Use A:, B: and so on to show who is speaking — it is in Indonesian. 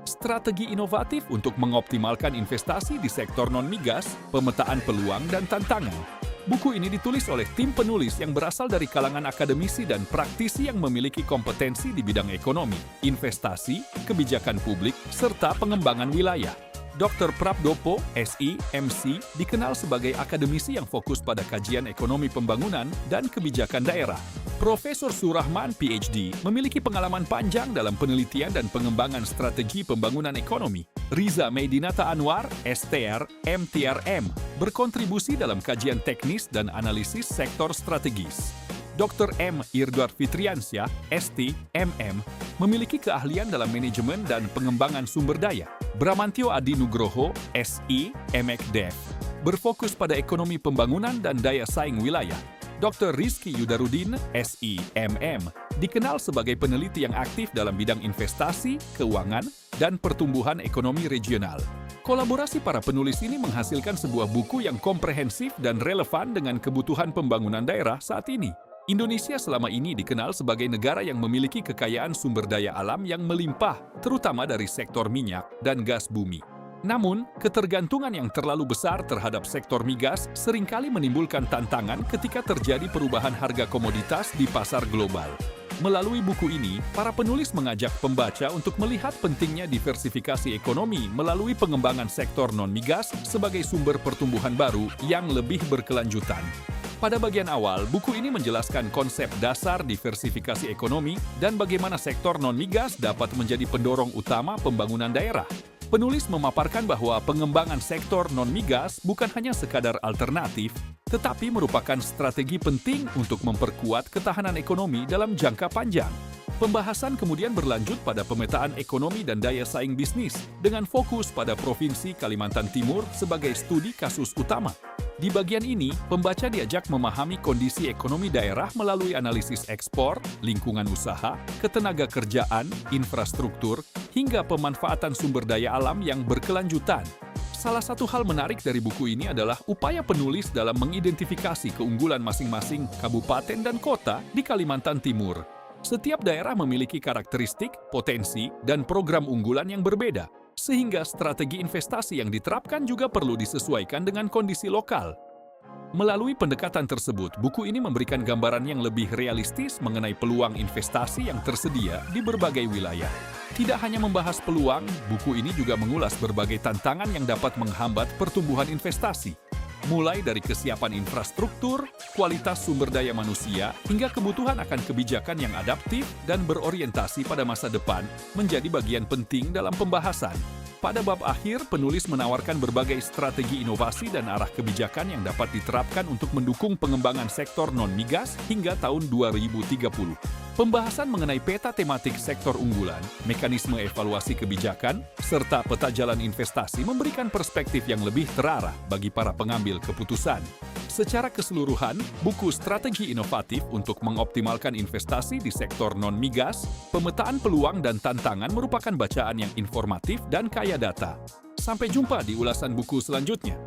A: Strategi inovatif untuk mengoptimalkan investasi di sektor non-migas, pemetaan peluang dan tantangan. Buku ini ditulis oleh tim penulis yang berasal dari kalangan akademisi dan praktisi yang memiliki kompetensi di bidang ekonomi, investasi, kebijakan publik, serta pengembangan wilayah. Dr. Prabdopo, SI, MC, dikenal sebagai akademisi yang fokus pada kajian ekonomi pembangunan dan kebijakan daerah. Profesor Surahman, PhD, memiliki pengalaman panjang dalam penelitian dan pengembangan strategi pembangunan ekonomi. Riza Meidinata Anwar, STR, MTRM, berkontribusi dalam kajian teknis dan analisis sektor strategis. Dr. M. Irdwar Fitriansyah, ST, MM, memiliki keahlian dalam manajemen dan pengembangan sumber daya. Bramantio Adi Nugroho, SI, MECDEF, berfokus pada ekonomi pembangunan dan daya saing wilayah. Dr. Rizky Yudarudin, SI, MM, dikenal sebagai peneliti yang aktif dalam bidang investasi, keuangan, dan pertumbuhan ekonomi regional. Kolaborasi para penulis ini menghasilkan sebuah buku yang komprehensif dan relevan dengan kebutuhan pembangunan daerah saat ini. Indonesia selama ini dikenal sebagai negara yang memiliki kekayaan sumber daya alam yang melimpah, terutama dari sektor minyak dan gas bumi. Namun, ketergantungan yang terlalu besar terhadap sektor migas seringkali menimbulkan tantangan ketika terjadi perubahan harga komoditas di pasar global. Melalui buku ini, para penulis mengajak pembaca untuk melihat pentingnya diversifikasi ekonomi melalui pengembangan sektor non-migas sebagai sumber pertumbuhan baru yang lebih berkelanjutan. Pada bagian awal, buku ini menjelaskan konsep dasar diversifikasi ekonomi dan bagaimana sektor non-migas dapat menjadi pendorong utama pembangunan daerah. Penulis memaparkan bahwa pengembangan sektor non-migas bukan hanya sekadar alternatif, tetapi merupakan strategi penting untuk memperkuat ketahanan ekonomi dalam jangka panjang. Pembahasan kemudian berlanjut pada pemetaan ekonomi dan daya saing bisnis dengan fokus pada Provinsi Kalimantan Timur sebagai studi kasus utama. Di bagian ini, pembaca diajak memahami kondisi ekonomi daerah melalui analisis ekspor, lingkungan usaha, ketenaga kerjaan, infrastruktur, hingga pemanfaatan sumber daya alam yang berkelanjutan. Salah satu hal menarik dari buku ini adalah upaya penulis dalam mengidentifikasi keunggulan masing-masing kabupaten dan kota di Kalimantan Timur. Setiap daerah memiliki karakteristik, potensi, dan program unggulan yang berbeda, sehingga strategi investasi yang diterapkan juga perlu disesuaikan dengan kondisi lokal. Melalui pendekatan tersebut, buku ini memberikan gambaran yang lebih realistis mengenai peluang investasi yang tersedia di berbagai wilayah. Tidak hanya membahas peluang, buku ini juga mengulas berbagai tantangan yang dapat menghambat pertumbuhan investasi. Mulai dari kesiapan infrastruktur, kualitas sumber daya manusia, hingga kebutuhan akan kebijakan yang adaptif dan berorientasi pada masa depan menjadi bagian penting dalam pembahasan. Pada bab akhir, penulis menawarkan berbagai strategi inovasi dan arah kebijakan yang dapat diterapkan untuk mendukung pengembangan sektor non-migas hingga tahun 2030. Pembahasan mengenai peta tematik sektor unggulan, mekanisme evaluasi kebijakan, serta peta jalan investasi memberikan perspektif yang lebih terarah bagi para pengambil keputusan. Secara keseluruhan, buku Strategi Inovatif untuk Mengoptimalkan Investasi di Sektor Non-Migas, Pemetaan Peluang dan Tantangan merupakan bacaan yang informatif dan kaya data. Sampai jumpa di ulasan buku selanjutnya.